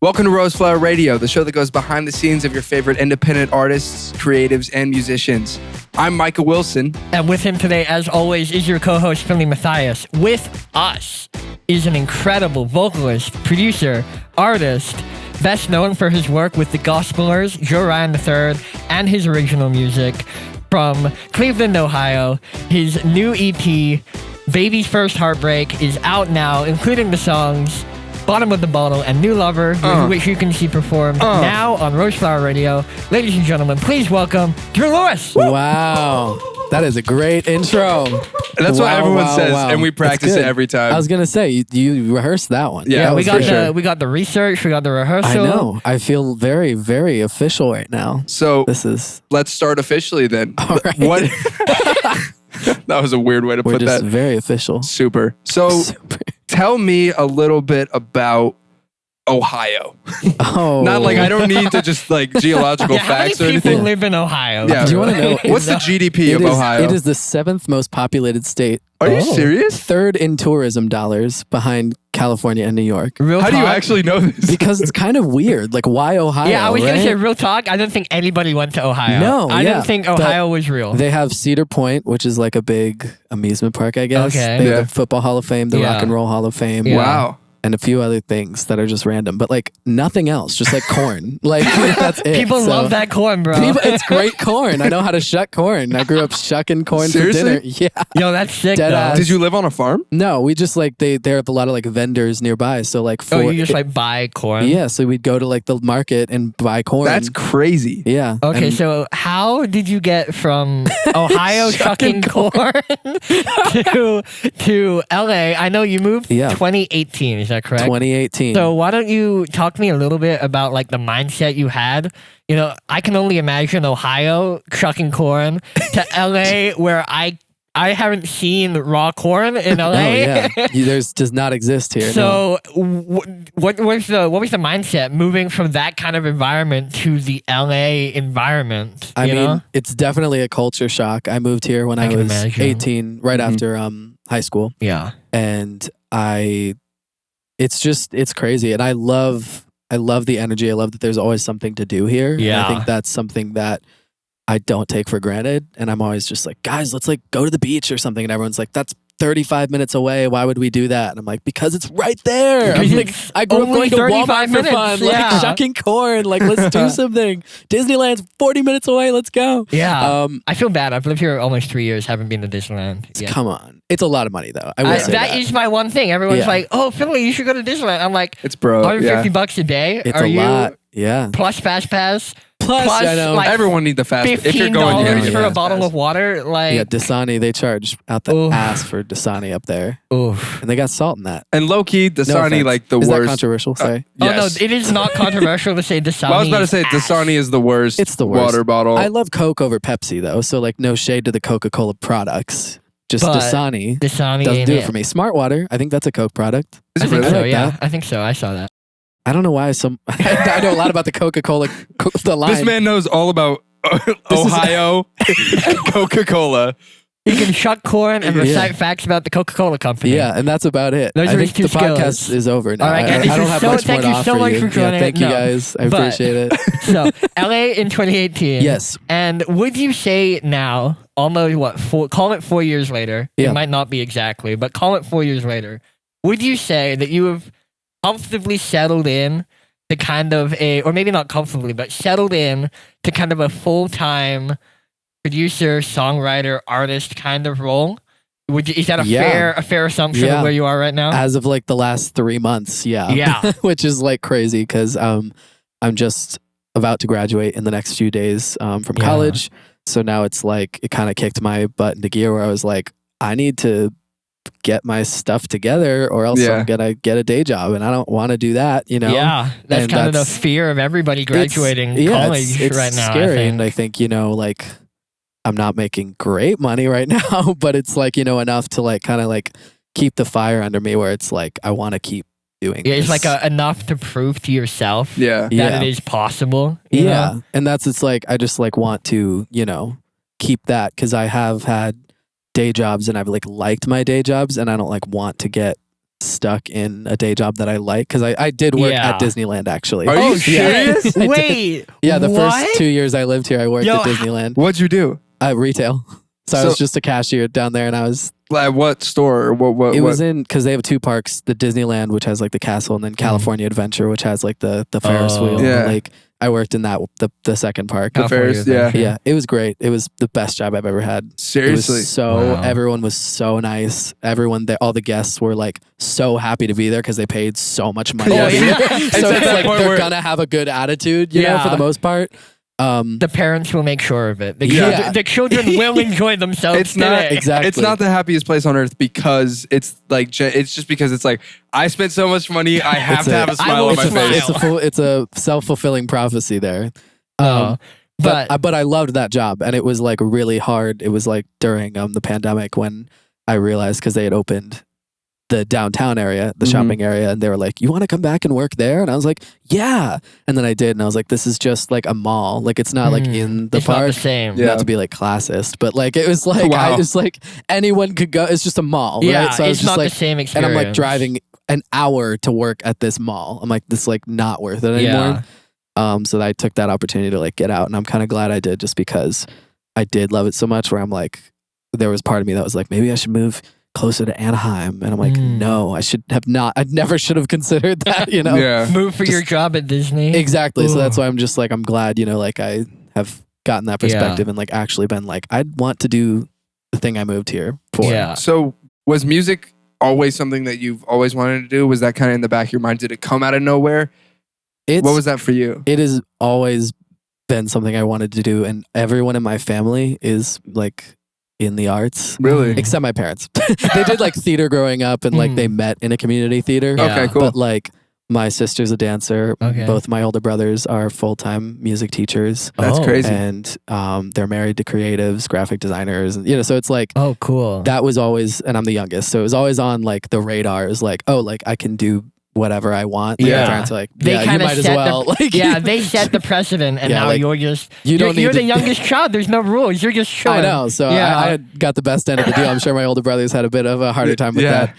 Welcome to Roseflower Radio, the show that goes behind the scenes of your favorite independent artists, creatives, and musicians. I'm Micah Wilson. And with him today, as always, is your co-host, Finlay Matthias. With us is an incredible vocalist, producer, artist, best known for his work with the Gospelers, Joe Ryan III, and his original music from Cleveland, Ohio. His new EP, Baby's First Heartbreak, is out now, including the songs Bottom of the Bottle and New Lover, which you can see performed now on Roseflower Radio. Ladies and gentlemen, please welcome Drew Lewis. Wow. That is a great intro. That's what everyone says, and we practice it every time. I was going to say, you rehearsed that one. Yeah, we got the research, we got the rehearsal. I know. I feel very, very official right now. So let's start officially then. All right. What? That was a weird way to put that. We're just very official. Super. So tell me a little bit about Ohio. Oh. Not like I don't need to just like geological facts or anything. How many people live in Ohio? Yeah. Do you want to know? What's the GDP of Ohio? It is the 7th most populated state. Are you serious? 3rd in tourism dollars behind California and New York. How do you actually know this? Because it's kind of weird. Like, why Ohio? Yeah, I was going to right? say, real talk, I don't think anybody went to Ohio. No, I didn't think Ohio was real. They have Cedar Point, which is like a big amusement park, I guess. Okay. They have the Football Hall of Fame, the Rock and Roll Hall of Fame. Yeah. Wow. And a few other things that are just random, but like nothing else, just like corn. Like that's it. People love that corn, bro. It's great corn. I know how to shuck corn. I grew up shucking corn Seriously? for dinner. Yeah. Yo, that's sick, Dead though. ass. Did you live on a farm? No, we just like there have a lot of like vendors nearby. So like you just like buy corn? Yeah, so we'd go to like the market and buy corn. That's crazy. Yeah. Okay, and so how did you get from Ohio shucking corn to LA? I know you moved 2018, is that correct? 2018. So why don't you talk to me a little bit about like the mindset you had? You know, I can only imagine Ohio shucking corn to LA where I haven't seen raw corn in LA. Oh yeah, does not exist here. So what was the mindset moving from that kind of environment to the LA environment? I mean, it's definitely a culture shock. I moved here when I was 18, right after high school. Yeah, and it's crazy, and I love the energy. I love that there's always something to do here. Yeah, and I think that's something that I don't take for granted, and I'm always just like, guys, let's like go to the beach or something, and everyone's like, that's 35 minutes away. Why would we do that? And I'm like, because it's right there. I'm like, I grew up going to Walmart for fun, like shucking corn. Like, let's do something. Disneyland's 40 minutes away. Let's go. Yeah. I feel bad. I've lived here almost 3 years. Haven't been to Disneyland. Yeah. Come on. It's a lot of money, though. I will say that. That is my one thing. Everyone's like, oh, Finlay, you should go to Disneyland. I'm like, it's $150 a day. It's a lot. Yeah. Plus Fast Pass. Plus, I know. Like everyone needs the fast. $15 if you're going for a bottle of water. Like, yeah, Dasani, they charge out the ass for Dasani up there. Oof. And they got salt in that. And low-key, Dasani, like the worst. Is that controversial? Say? Yes. Oh, no, it is not controversial to say Dasani. Well, I was about to say Dasani is the worst. It's the worst water bottle. I love Coke over Pepsi, though. So, like, no shade to the Coca-Cola products. Just Dasani doesn't do it for me. Smart Water, I think that's a Coke product. I think so, yeah. I think so. I saw that. I don't know why I know a lot about the Coca-Cola the line. This man knows all about Ohio Coca-Cola. You can shuck corn and recite facts about the Coca-Cola company. Yeah, and that's about it. Those I think the podcast is over now. All right, I don't have much more to offer you. Thank you guys. I appreciate it. So, LA in 2018. Yes. And would you say now, almost call it 4 years later. Yeah. It might not be exactly, but call it 4 years later. Would you say that you have comfortably settled in to kind of or maybe not comfortably, but settled in to kind of a full-time producer, songwriter, artist kind of role? Is that a fair assumption of where you are right now? As of like the last 3 months, yeah. Which is like crazy because I'm just about to graduate in the next few days from college. So now it's like it kind of kicked my butt into gear where I was like, I need to get my stuff together or else I'm gonna get a day job, and I don't want to do that, you know. Yeah, that's kind of the fear of everybody graduating college it's right now. Scary, and I think, you know, like I'm not making great money right now, but it's like, you know, enough to like kind of like keep the fire under me where it's like I want to keep doing this. It's like enough to prove to yourself that it is possible. You know? And it's like I just like want to, you know, keep that because I have had day jobs and I've like liked my day jobs and I don't like want to get stuck in a day job that I like because I did work at Disneyland actually. Are you serious? Wait. Yeah, the what? first 2 years I lived here, I worked at Disneyland. What'd you do? Retail. So I was just a cashier down there, and I was like, what store? Or what? It was in because they have 2 parks: the Disneyland, which has like the castle, and then California Adventure, which has like the Ferris wheel. Yeah. And, like I worked in that the second park. The Ferris, yeah. It was great. It was the best job I've ever had. Seriously, everyone was so nice. Everyone there, all the guests were like so happy to be there because they paid so much money. So it's like they're gonna have a good attitude, you know, for the most part. The parents will make sure of it. The children will enjoy themselves. It's not exactly. It's not the happiest place on earth because it's like it's just because it's like I spent so much money. I have to have a smile on my face. It's a self-fulfilling prophecy there. But I loved that job, and it was like really hard. It was like during the pandemic when I realized because they had opened the downtown area, the shopping area, and they were like, "You want to come back and work there?" And I was like, "Yeah." And then I did, and I was like, "This is just like a mall. Like it's not like in the park." Not the same. Not to be like classist, but like it was like I just like anyone could go. It's just a mall, right? So it's not the same experience. And I'm like driving an hour to work at this mall. I'm like, this is like not worth it anymore. So I took that opportunity to like get out, and I'm kind of glad I did, just because I did love it so much. Where I'm like, there was part of me that was like, maybe I should move closer to Anaheim, and I'm like, no, I should have not. I never should have considered that, you know. Move for your job at Disney. Exactly. Ooh. So that's why I'm just like, I'm glad, you know, like I have gotten that perspective and like actually been like, I'd want to do the thing I moved here for. Yeah. So was music always something that you've always wanted to do? Was that kind of in the back of your mind? Did it come out of nowhere? What was that for you? It has always been something I wanted to do, and everyone in my family is like in the arts. Really? Except my parents. They did like theater growing up, and like they met in a community theater. Okay, cool. But like my sister's a dancer. Both my older brothers are full-time music teachers. That's crazy. And they're married to creatives, graphic designers, and, you know, so it's like, oh, cool. That was always, and I'm the youngest, so it was always on like the radar. It was like, oh, like I can do whatever I want. Like, my parents are like, you might as well. They set the precedent, and now like, you're just you're the youngest child. There's no rules. You're just chilling. I know. So I had got the best end of the deal. I'm sure my older brothers had a bit of a harder time with that.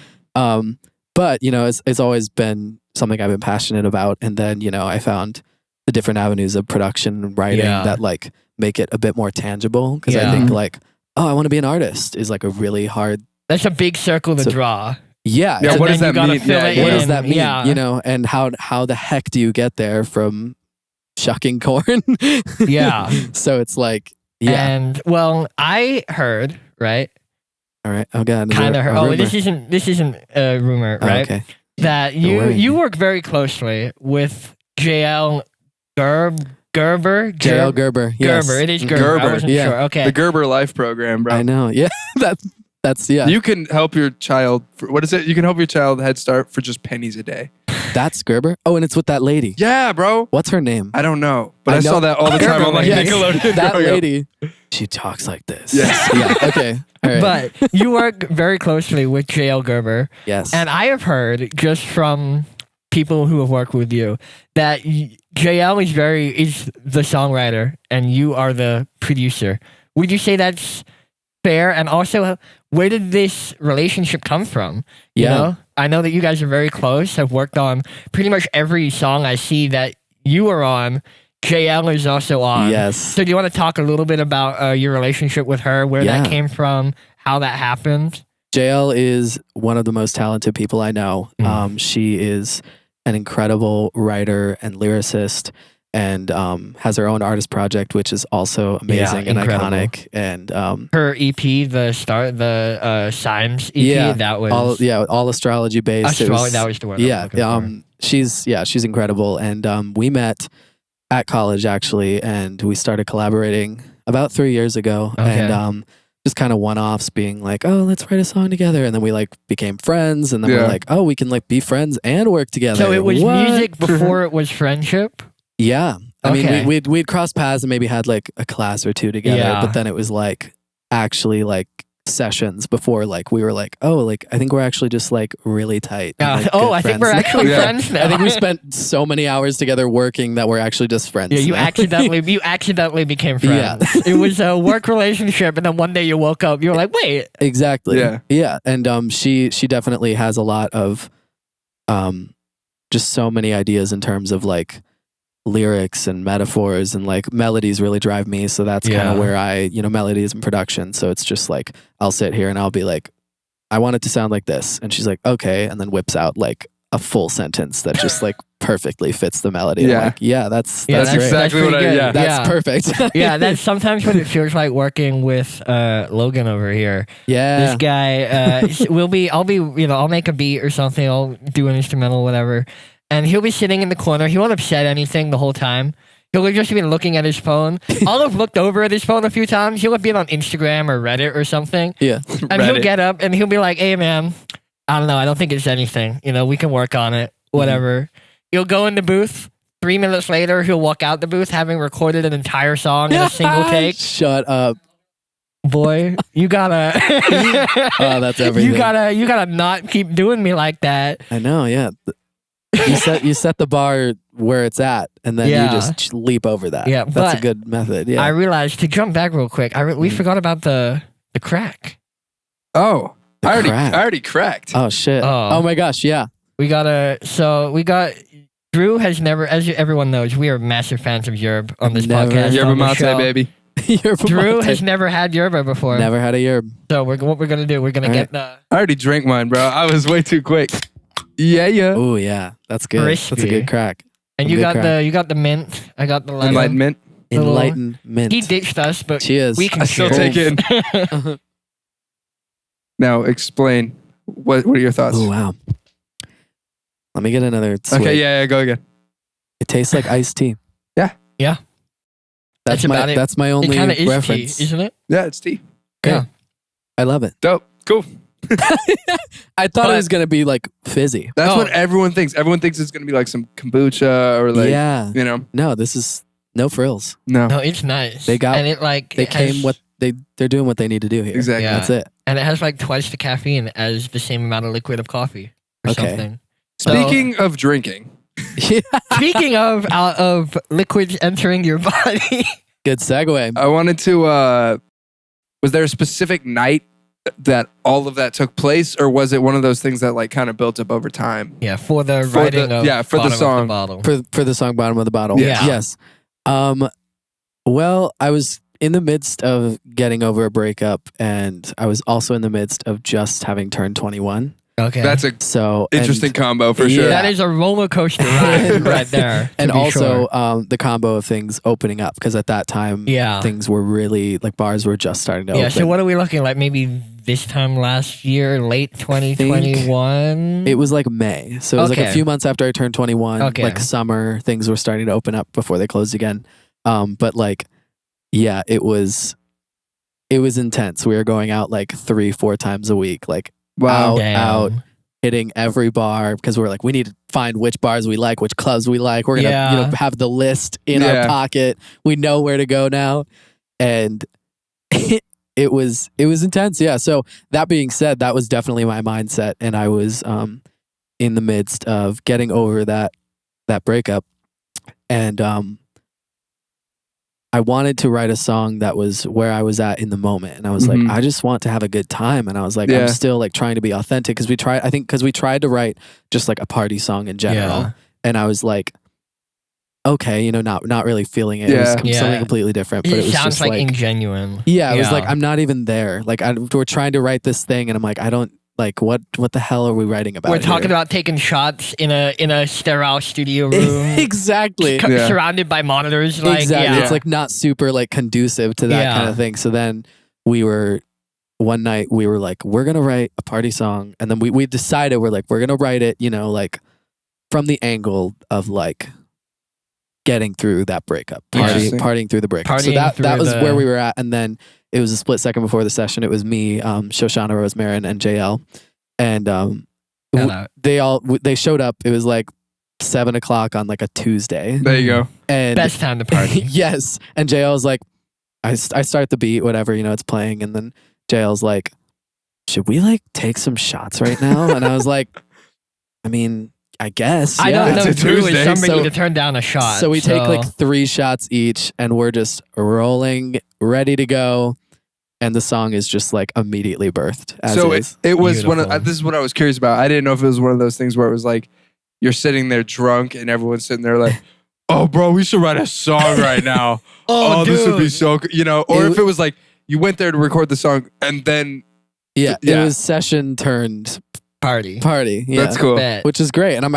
But you know, it's always been something I've been passionate about. And then, you know, I found the different avenues of production and writing that like make it a bit more tangible. Because I think like, oh, I want to be an artist is like a really hard. That's a big circle to draw. Yeah. Yeah. What does that mean? What does that mean? Yeah. You know, and how the heck do you get there from shucking corn? Yeah. So it's like, And well, I heard, right? All right. Oh God. Kind of heard. Oh, this isn't a rumor, right? Okay. That you work very closely with JL Gerber. JL Gerber. Yes. Gerber. It is Gerber. I wasn't sure. Okay. The Gerber Life Program, bro. I know. Yeah. That's You can help your child. What is it? You can help your child Head Start for just pennies a day. That's Gerber? Oh, and it's with that lady. Yeah, bro. What's her name? I don't know. But I saw that all the time on like Nickelodeon. That lady. She talks like this. Yes. Yeah. Okay. All right. But you work very closely with JL Gerber. Yes. And I have heard just from people who have worked with you that JL is the songwriter and you are the producer. Would you say that's fair? And also, where did this relationship come from? You know? I know that you guys are very close, have worked on pretty much every song I see that you are on. JL is also on. Yes. So do you want to talk a little bit about your relationship with her, where that came from, how that happened? JL is one of the most talented people I know. She is an incredible writer and lyricist, and has her own artist project, which is also amazing and iconic. And her EP, the Symes EP, that was all astrology based. That was the word. Yeah, she's incredible. And we met at college actually, and we started collaborating about 3 years ago. Okay. And just kind of one-offs, being like, oh, let's write a song together, and then we like became friends, and then we're like, oh, we can like be friends and work together. So it was music before it was friendship. Yeah. I mean, we'd crossed paths and maybe had like a class or two together, but then it was like actually like sessions before, like we were like, oh, like I think we're actually just like really tight. Like, I think we're actually friends now. I think we spent so many hours together working that we're actually just friends. Yeah, you accidentally became friends. Yeah. It was a work relationship, and then one day you woke up, you were like, wait. Exactly. Yeah. And she definitely has a lot of just so many ideas in terms of like lyrics and metaphors, and like melodies really drive me. So that's kind of where melodies and production. So it's just like, I'll sit here and I'll be like, I want it to sound like this. And she's like, okay. And then whips out like a full sentence that just like perfectly fits the melody. Yeah. I'm like, that's exactly what that's perfect. Yeah, that's sometimes what it feels like working with Logan over here. Yeah. This guy I'll make a beat or something, I'll do an instrumental, whatever. And he'll be sitting in the corner. He won't have said anything the whole time. He'll just be looking at his phone. I'll have looked over at his phone a few times. He'll have been on Instagram or Reddit or something. Yeah. And he'll get up and he'll be like, hey man, I don't know, I don't think it's anything. We can work on it. Whatever. He'll go in the booth. 3 minutes later, he'll walk out the booth having recorded an entire song in a single take. Shut up. Boy, you gotta Oh, that's everything. You gotta not keep doing me like that. I know, yeah. You set the bar where it's at, and then you just leap over that. Yeah, that's a good method. Yeah. I realized, to jump back real quick, we forgot about the crack. Oh, I already cracked. Oh shit. Oh my gosh, yeah. We got Drew has never, as everyone knows, we are massive fans of yerb on this podcast. Yerba mate, baby. Drew has never had yerba before. Never had a yerb. So what we're gonna do? We're gonna get the. I already drank mine, bro. I was way too quick. Yeah. Oh yeah, that's good. Crispy. That's a good crack. And you got the mint. I got the lemon. Enlightenment. Enlightenment. He ditched us, but Cheers. we can still take it. Now explain. What are your thoughts? Oh wow. Let me get another swig. Okay, yeah, go again. It tastes like iced tea. Yeah. That's about it. That's my only It is reference. tea, isn't it? Yeah, it's tea. Yeah. I love it. Dope. Cool. I thought it was gonna be like fizzy. That's what everyone thinks. Everyone thinks it's gonna be like some kombucha or like No, this is no frills. No, it's nice. They're doing what they need to do here. Exactly. Yeah. That's it. And it has like twice the caffeine as the same amount of liquid of coffee or something. Speaking of drinking. Speaking of liquids entering your body. Good segue. I wanted to was there a specific night that all of that took place, or was it one of those things that like kind of built up over time? Yeah, for the writing of for the song. For the song Bottom of the Bottle. Yeah. Yes. Well, I was in the midst of getting over a breakup, and I was also in the midst of just having turned 21. Okay. That's a interesting combo for sure. That is a roller coaster ride right there. And also the combo of things opening up, because at that time things were really like bars were just starting to open. Yeah, so what are we looking like? Maybe this time last year, late 2021? It was like May. So it was like a few months after I turned 21, like summer, things were starting to open up before they closed again. But like, yeah, it was intense. We were going out like 3-4 times a week, like out, hitting every bar, because we're like, we need to find which bars we like, which clubs we like. We're gonna have the list in our pocket. We know where to go now. And it was intense. Yeah. So that being said, that was definitely my mindset. And I was in the midst of getting over that breakup. And I wanted to write a song that was where I was at in the moment. And I was like, I just want to have a good time. And I was like, I'm still like trying to be authentic, because we tried to write just like a party song in general. Yeah. And I was like, okay, not really feeling it. It was something completely different. But it was sounds just like ingenuine. Yeah, it was like, I'm not even there. Like we're trying to write this thing, and I'm like, I don't, like, what the hell are we writing about? We're talking about taking shots in a sterile studio room. Exactly. Surrounded by monitors. Like, exactly. It's like not super like conducive to that kind of thing. So then one night we were like, we're going to write a party song. And then we decided we're going to write it, like from the angle of like getting through that breakup, partying through the breakup. So that was where we were at. And then it was a split second before the session. It was me, Shoshana Rosemarin, and JL. And they showed up. It was like 7:00 on like a Tuesday. There you go. And best time to party. Yes. And JL was like, I start the beat, whatever, it's playing. And then JL's like, should we like take some shots right now? And I was like, I mean, I guess. I don't know. Drew is somebody to turn down a shot. So we take like 3 shots each, and we're just rolling, ready to go. and the song is just like immediately birthed. So is. it was Beautiful. this is what I was curious about. I didn't know if it was one of those things where it was like you're sitting there drunk and everyone's sitting there like, oh, bro, we should write a song right now. Oh, this would be so good. You know, or if it was like you went there to record the song and then. Yeah, it was session turned Party. Yeah. That's cool. Which is great. And I'm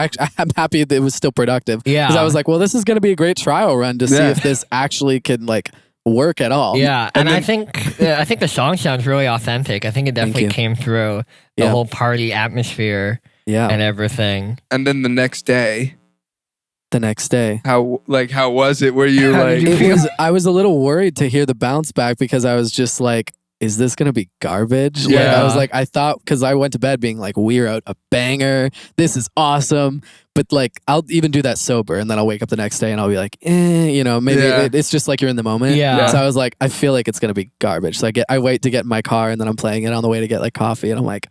happy that it was still productive. Yeah. Because I was like, well, this is going to be a great trial run to see if this actually can like work at all. Yeah. And I think the song sounds really authentic. I think it definitely came through the whole party atmosphere and everything. And then the next day. How was it? Were you I was a little worried to hear the bounce back because I was just like, is this going to be garbage? Yeah. Like, I was like, I thought, because I went to bed being like, we wrote a banger. This is awesome. But like, I'll even do that sober and then I'll wake up the next day and I'll be like, maybe it's just like you're in the moment. Yeah. So I was like, I feel like it's going to be garbage. So I wait to get in my car and then I'm playing it on the way to get like coffee and I'm like,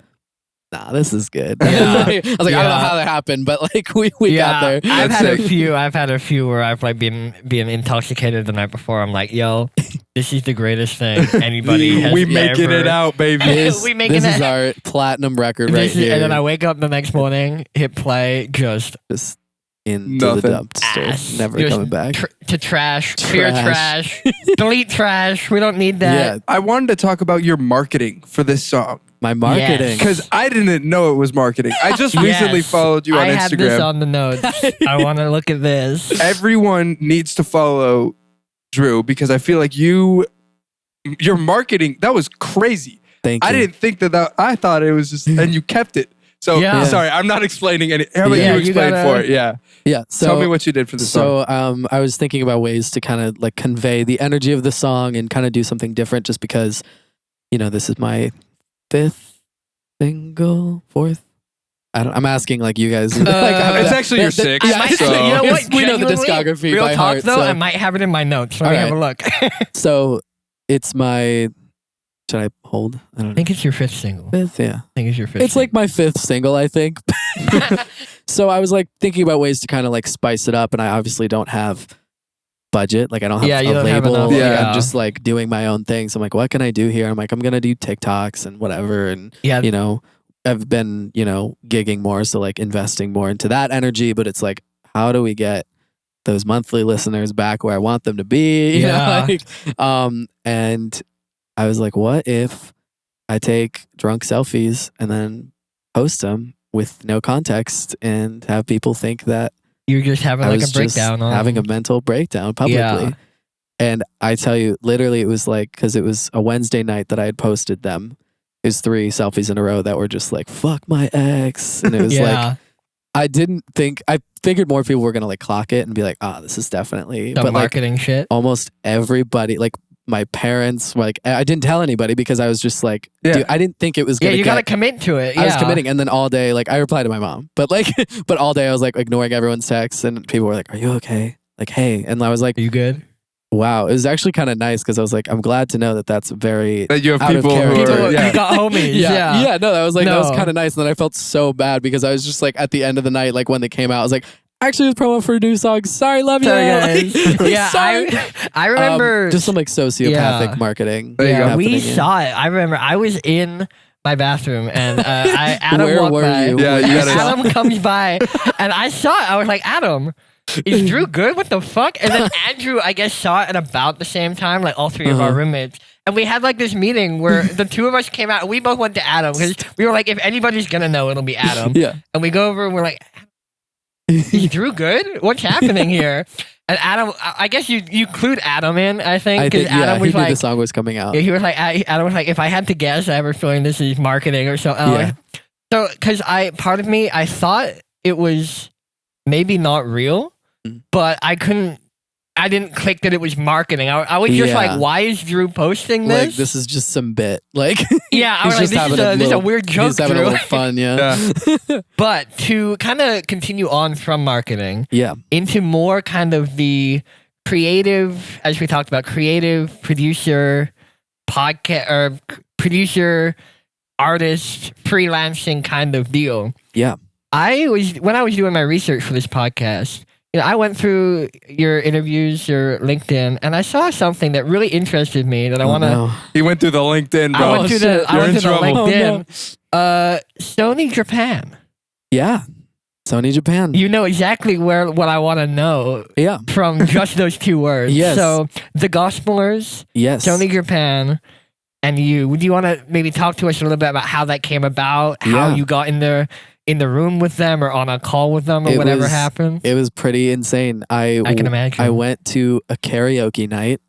nah, this is good. Yeah. I was like, I don't know how that happened, but like we got there. I've had a few where I've like been intoxicated the night before. I'm like, yo, this is the greatest thing anybody has making it out, baby. This is our platinum record right here. And then I wake up the next morning, hit play, just into the dumpster. Never coming back. To trash. Pure trash. Delete trash. We don't need that. Yeah. I wanted to talk about your marketing for this song. My marketing. Because I didn't know it was marketing. I just recently followed you on Instagram. I had this on the notes. I want to look at this. Everyone needs to follow Drew because I feel like your marketing, that was crazy. Thank you. I didn't think that I thought it was just, and you kept it. So sorry, I'm not explaining any. How about you explain for it? Yeah. Yeah. So tell me what you did for the song. So I was thinking about ways to kind of like convey the energy of the song and kind of do something different just because, this is my fourth single. I'm asking like you guys. It's actually your sixth. You know what? We know the discography real by talk, heart. Though, So. I might have it in my notes. Let me have a look. So it's my. Should I hold? I don't know. I think it's your fifth single. Fifth, yeah. I think it's your fifth. It's like my fifth single, I think. So I was like thinking about ways to kind of like spice it up, and I obviously don't have budget. Like I don't have a label. Like, I'm just like doing my own thing. So I'm like, what can I do here? I'm like, I'm gonna do TikToks and whatever, and I've been gigging more, so like investing more into that energy. But it's like, how do we get those monthly listeners back where I want them to be? And I was like, what if I take drunk selfies and then post them with no context and have people think that you're just having like a breakdown, having a mental breakdown publicly. Yeah. And I tell you, literally, it was like, because it was a Wednesday night that I had posted them. It was 3 selfies in a row that were just like, fuck my ex. And it was like, I figured more people were going to like clock it and be like, this is definitely the marketing shit. Almost everybody, like, my parents, like, I didn't tell anybody because I was just like, dude, I didn't think it was going to you got to commit to it. Yeah. I was committing. And then all day, like, I replied to my mom, but all day I was like ignoring everyone's texts and people were like, are you okay? Like, hey. And I was like, are you good? Wow. It was actually kind of nice because I was like, I'm glad to know that that's very that you have out people of who are, you got homies. Yeah. No, that was like, that was kind of nice. And then I felt so bad because I was just like, at the end of the night, like when they came out, I was like, actually, it's promo for a new song. Sorry, love you. Sorry. I remember just some like sociopathic marketing. We saw it. I remember I was in my bathroom and Adam Where walked were by. you? Yeah, Adam comes by and I saw it. I was like, Adam, is Drew good? What the fuck? And then Andrew, I guess, saw it at about the same time, like all 3 of our roommates. And we had like this meeting where the 2 of us came out and we both went to Adam because we were like, if anybody's gonna know, it'll be Adam. Yeah. And we go over and we're like, is Drew good? What's happening here? And Adam, I guess you clued Adam in, I think. Because Adam was he knew the song was coming out. Yeah, he was like, Adam was like, if I had to guess, I have a feeling this is marketing or something. Yeah. So, because part of me, I thought it was maybe not real, but I didn't click that it was marketing. I was just like, why is Drew posting this? Like, this is just some bit. Like, I was like, this is a weird joke, he's having Drew. a little fun, But to kind of continue on from marketing into more kind of the creative, as we talked about, creative producer, podcast, or producer, artist, freelancing kind of deal. Yeah. When I was doing my research for this podcast, I went through your interviews, your LinkedIn, and I saw something that really interested me that I want to. No. He went through the LinkedIn, bro. I went through the LinkedIn. Oh, Sony Japan. Yeah. Sony Japan. You know exactly what I want to know. Yeah. From just those 2 words. Yes. So the Gospelers. Yes. Sony Japan. And you. Would you want to maybe talk to us a little bit about how that came about? How you got in the room with them or on a call with them or whatever happened? It was pretty insane. I can imagine. I went to a karaoke night,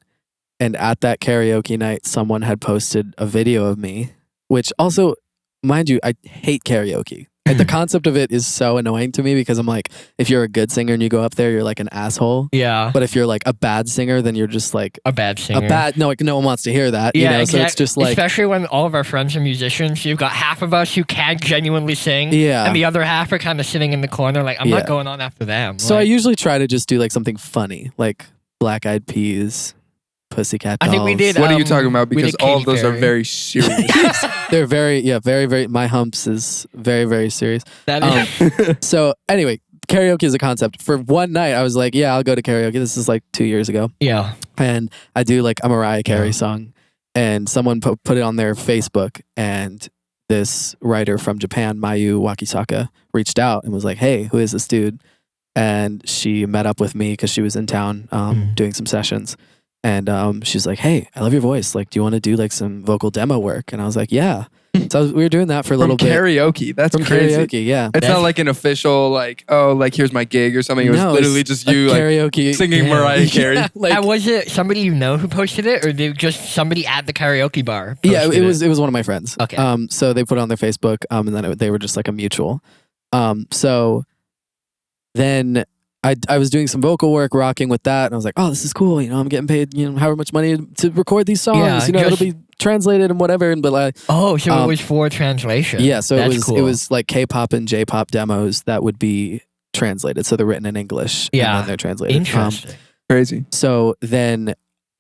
and at that karaoke night, someone had posted a video of me, which also, mind you, I hate karaoke. Like, the concept of it is so annoying to me because I'm like, if you're a good singer and you go up there, you're like an asshole. Yeah. But if you're like a bad singer, then you're just like a bad singer. Like no one wants to hear that. Yeah, you know? exactly. So it's just like, especially when all of our friends are musicians, you've got half of us who can genuinely sing, and the other half are kind of sitting in the corner, like I'm not going on after them. So I usually try to just do like something funny, like Black Eyed Peas, Pussycat Dolls. I think we did. What are you talking about? Because all of those are very serious. They're very, very, very. My Humps is very, very serious. That is. So anyway, karaoke is a concept. For one night, I was like, yeah, I'll go to karaoke. This is like 2 years ago. Yeah. And I do like a Mariah Carey song, and someone put it on their Facebook, and this writer from Japan, Mayu Wakisaka, reached out and was like, hey, who is this dude? And she met up with me because she was in town doing some sessions. And she's like, hey, I love your voice. Like, do you want to do like some vocal demo work? And I was like, yeah. So we were doing that for a little bit. Karaoke. That's from crazy. Karaoke, yeah. It's not like an official, like, oh, like, here's my gig or something. It was literally just you, like, karaoke singing Mariah Carey. Yeah, like, and was it somebody you know who posted it, or did just somebody at the karaoke bar? Yeah, it was one of my friends. Okay. So they put it on their Facebook, and then they were just like a mutual. So then I was doing some vocal work, rocking with that, and I was like, oh, this is cool. You know, I'm getting paid, however much money to record these songs. Yeah, it'll be translated and whatever. And but like, so it was for translation. Yeah, so That's cool. it was like K-pop and J-pop demos that would be translated. So they're written in English. Yeah, and then they're translated. Interesting. Crazy. So then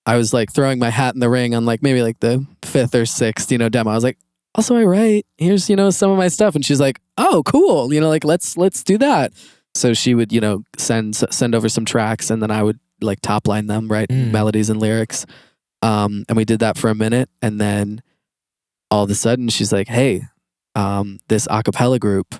I was like throwing my hat in the ring on like maybe like the 5th or 6th, demo. I was like, also I write. Here's some of my stuff, and she's like, oh, cool. Like let's do that. So she would, send over some tracks, and then I would like top line them, write melodies and lyrics. And we did that for a minute, and then all of a sudden she's like, hey, this a cappella group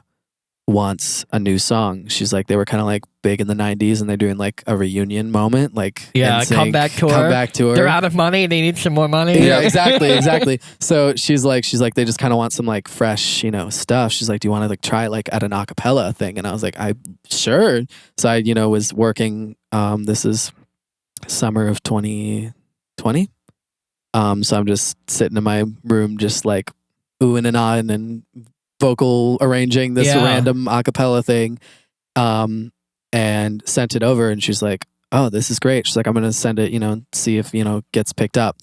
wants a new song. She's like, they were kind of like big in the 90s, and they're doing like a reunion moment, like comeback tour. They're out of money, they need some more money. Yeah, exactly. So she's like they just kind of want some like fresh stuff. She's like, do you want to like try like at an a cappella thing? And I was like, sure. So I was working, this is summer of 2020, so I'm just sitting in my room just like oohing and ahhing and vocal arranging this random a cappella thing, and sent it over, and she's like, oh, this is great. She's like, I'm gonna send it, see if gets picked up,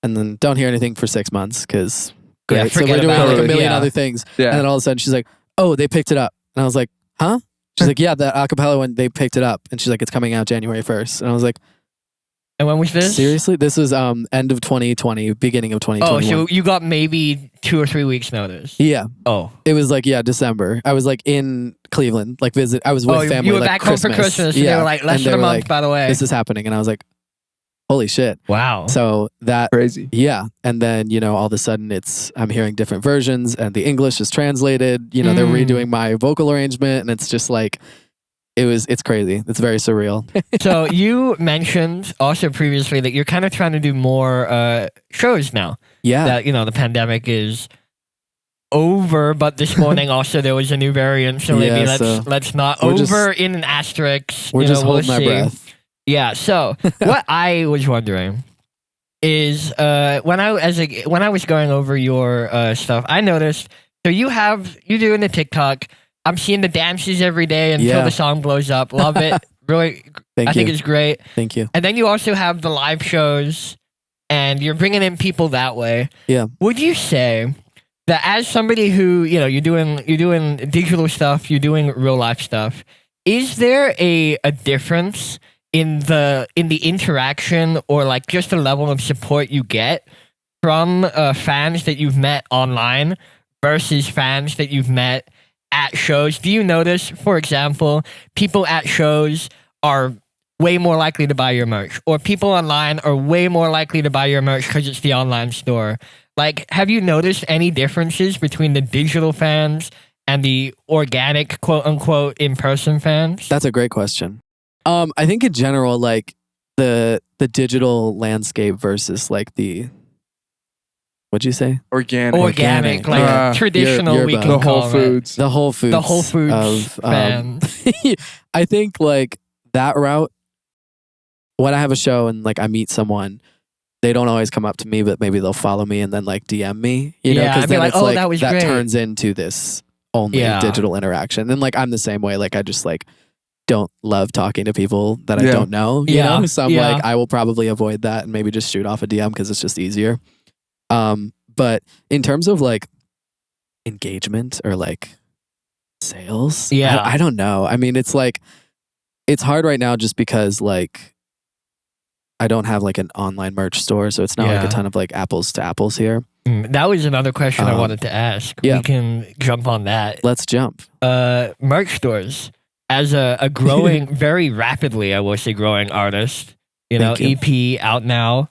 and then don't hear anything for 6 months because great. So we're doing like a million other things, and then all of a sudden she's like, oh, they picked it up, and I was like, huh? She's like, yeah, the a cappella one, they picked it up, and she's like, it's coming out January 1st, and I was like, and when was this? Seriously? This was end of 2020, beginning of 2021. Oh, so you got maybe 2 or 3 weeks notice. Yeah. Oh. It was like, December. I was like in Cleveland, like I was with family. You were like back Christmas. home for Christmas. Yeah. They were like, less than a month, by the way. This is happening. And I was like, holy shit. Wow. So that. Crazy. Yeah. And then, all of a sudden I'm hearing different versions, and the English is translated. They're redoing my vocal arrangement, and it's just like, it's crazy. It's very surreal. So you mentioned also previously that you're kind of trying to do more shows now. Yeah. That, the pandemic is over, but this morning also there was a new variant. So maybe let's not over in an asterisk. We're just holding our breath. Yeah. So what I was wondering is when I was going over your stuff, I noticed, so you're doing the TikTok. I'm seeing the dances every day until the song blows up. Love it. Really, I think it's great. Thank you. And then you also have the live shows, and you're bringing in people that way. Yeah. Would you say that as somebody who, you're doing digital stuff, you're doing real life stuff, is there a difference in the interaction or like just the level of support you get from fans that you've met online versus fans that you've met at shows? Do you notice, for example, people at shows are way more likely to buy your merch, or people online are way more likely to buy your merch because it's the online store. Like, have you noticed any differences between the digital fans and the organic, quote unquote, in-person fans? That's a great question. I think in general, like the digital landscape versus like the, what'd you say? Organic, like traditional. You're we can the call Whole Foods. The Whole Foods. The Whole Foods of, fans. I think like that route. When I have a show and like I meet someone, they don't always come up to me, but maybe they'll follow me and then like DM me, you know, because then like, it's oh, like that was great. turns into this only digital interaction. And like I'm the same way. Like I just like don't love talking to people that I don't know, you know? So I'm like, I will probably avoid that and maybe just shoot off a DM because it's just easier. But in terms of like engagement or like sales, I don't know. I mean, it's like, it's hard right now just because like I don't have like an online merch store, so it's not like a ton of like apples to apples here. That was another question I wanted to ask. We can jump on that. Let's jump. Merch stores. As a growing, very rapidly, I will say, growing artist, you know, EP out now.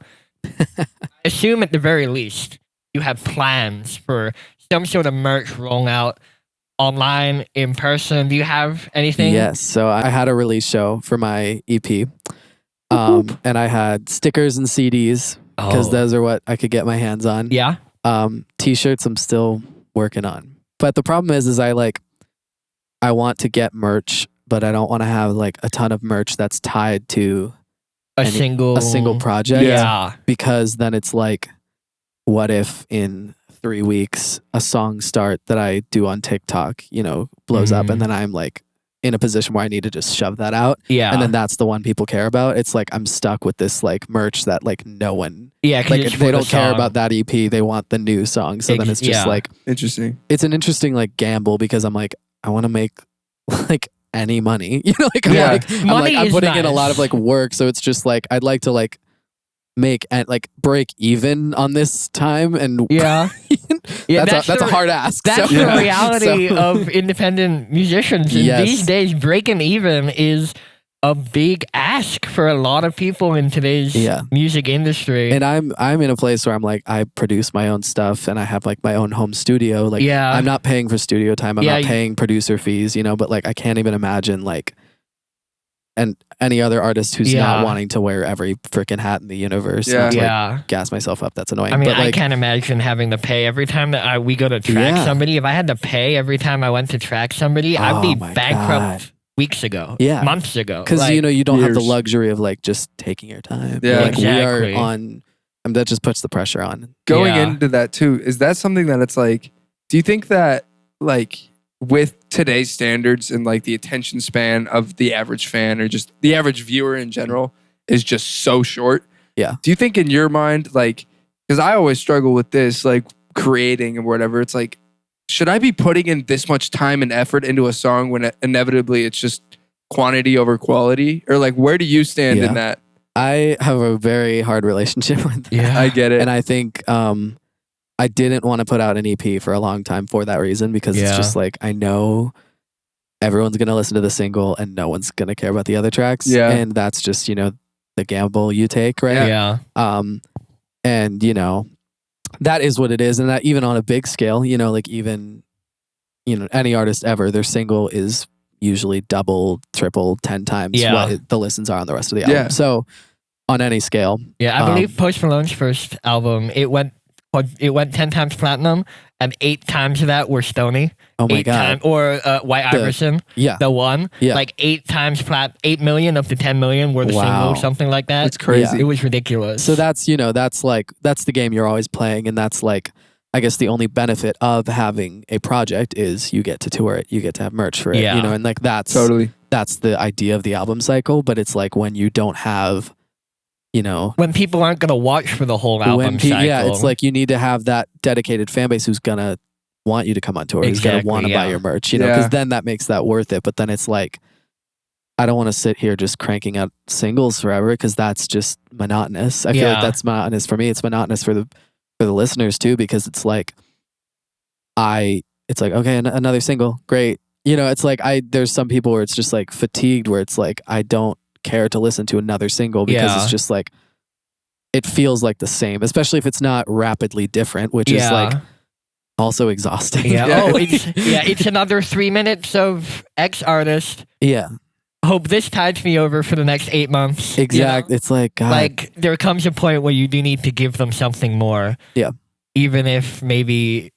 Assume at the very least you have plans for some sort of merch rolling out online, in person. Do you have anything? Yes. So I had a release show for my EP. And I had stickers and CDs because those are what I could get my hands on. Yeah. T-shirts I'm still working on. But the problem is I want to get merch, but I don't want to have like a ton of merch that's tied to a single project. Yeah. Because then it's like, what if in 3 weeks a song start that I do on TikTok, you know, blows up and then I'm like in a position where I need to just shove that out. Yeah. And then that's the one people care about. It's like I'm stuck with this like merch that like no one. Yeah. Like if they don't care about that EP, they want the new song. So then it's just like interesting. It's an interesting like gamble because I'm like, I want to make like any money. You know, like I'm putting in a lot of like work. So it's just like I'd like to like make and like break even on this time and that's a hard ask. That's the reality of independent musicians. And these days breaking even is a big ask for a lot of people in today's music industry. And I'm in a place where I'm like, I produce my own stuff and I have like my own home studio. Like I'm not paying for studio time. I'm not paying producer fees, you know, but like I can't even imagine like and any other artist who's not wanting to wear every freaking hat in the universe. Not to, like, gas myself up. That's annoying. I mean, but, like, I can't imagine having to pay every time that we go to track somebody. If I had to pay every time I went to track somebody, I'd be bankrupt weeks ago. Months ago. Because, like, you know, you don't have the luxury of like just taking your time. Yeah, like we are on, that just puts the pressure on. Going into that too, is that something that it's like, do you think that like with today's standards and like the attention span of the average fan or just the average viewer in general is just so short? Yeah. Do you think in your mind, like, because I always struggle with this, like creating and whatever, it's like, should I be putting in this much time and effort into a song when inevitably it's just quantity over quality? Or like, where do you stand in that? I have a very hard relationship with that. Yeah, I get it. And I think I didn't want to put out an EP for a long time for that reason, because it's just like, I know everyone's going to listen to the single and no one's going to care about the other tracks. Yeah. And that's just, you know, the gamble you take, right? Yeah. And, you know, that is what it is. And that even on a big scale, you know, like even, you know, any artist ever, their single is usually double, triple, 10 times what the listens are on the rest of the album. So on any scale. Yeah, I believe Post Malone's first album, it went 10 times platinum, and 8 times of that were Stoney. Oh my God. Or White Iverson. Yeah. The one. Yeah. Like 8 million of the 10 million were the single, something like that. It's crazy. It was ridiculous. So that's, you know, that's the game you're always playing. And that's like, I guess the only benefit of having a project is you get to tour it. You get to have merch for it. You know, and like that's the idea of the album cycle. But it's like when you don't have, you know, when people aren't going to watch for the whole album cycle. Yeah, it's like you need to have that dedicated fan base who's going to want you to come on tour, who's going to want to buy your merch, you know, because then that makes that worth it. But then it's like, I don't want to sit here just cranking out singles forever, because that's just monotonous. I feel like that's monotonous for me. It's monotonous for the listeners too, because it's like, okay, another single, great. You know, it's like there's some people where it's just like fatigued, where it's like I don't care to listen to another single because it's just like it feels like the same, especially if it's not rapidly different, which is like also exhausting. It's another 3 minutes of X artist. Yeah. Hope this tides me over for the next 8 months. Exactly. You know? It's like, God. Like there comes a point where you do need to give them something more. Yeah. Even if maybe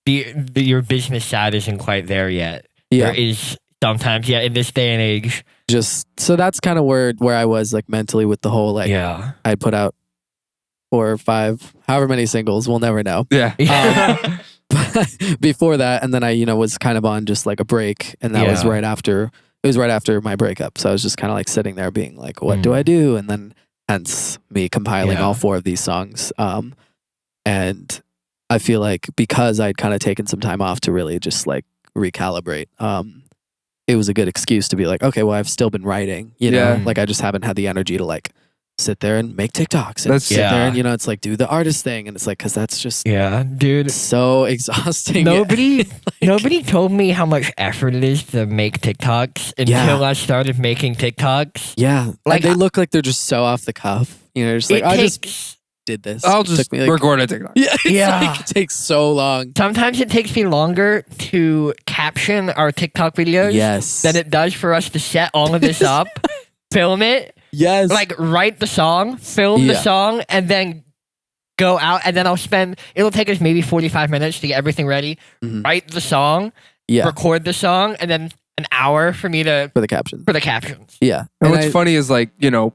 your business side isn't quite there yet. Yeah. There is sometimes, in this day and age. Just so that's kind of where I was like mentally with the whole like I'd put out 4 or 5, however many singles, we'll never know. Yeah. Before that, and then I, was kind of on just like a break, and that was right after my breakup. So I was just kind of like sitting there being like, what do I do? And then hence me compiling all 4 of these songs. And I feel like because I'd kind of taken some time off to really just like recalibrate, it was a good excuse to be like, okay, well, I've still been writing, like I just haven't had the energy to like sit there and make TikToks and sit there and, it's like do the artist thing. And it's like, cause that's just dude, so exhausting. Nobody told me how much effort it is to make TikToks until I started making TikToks. Yeah. Like they look like they're just so off the cuff, just like, I just did this. I'll just record a TikTok. It takes so long. Sometimes it takes me longer to caption our TikTok videos than it does for us to set all of this up, film it, like write the song, film the song, and then go out. And then it'll take us maybe 45 minutes to get everything ready, write the song, record the song, and then an hour for me to for the captions. Yeah. And what's funny is like,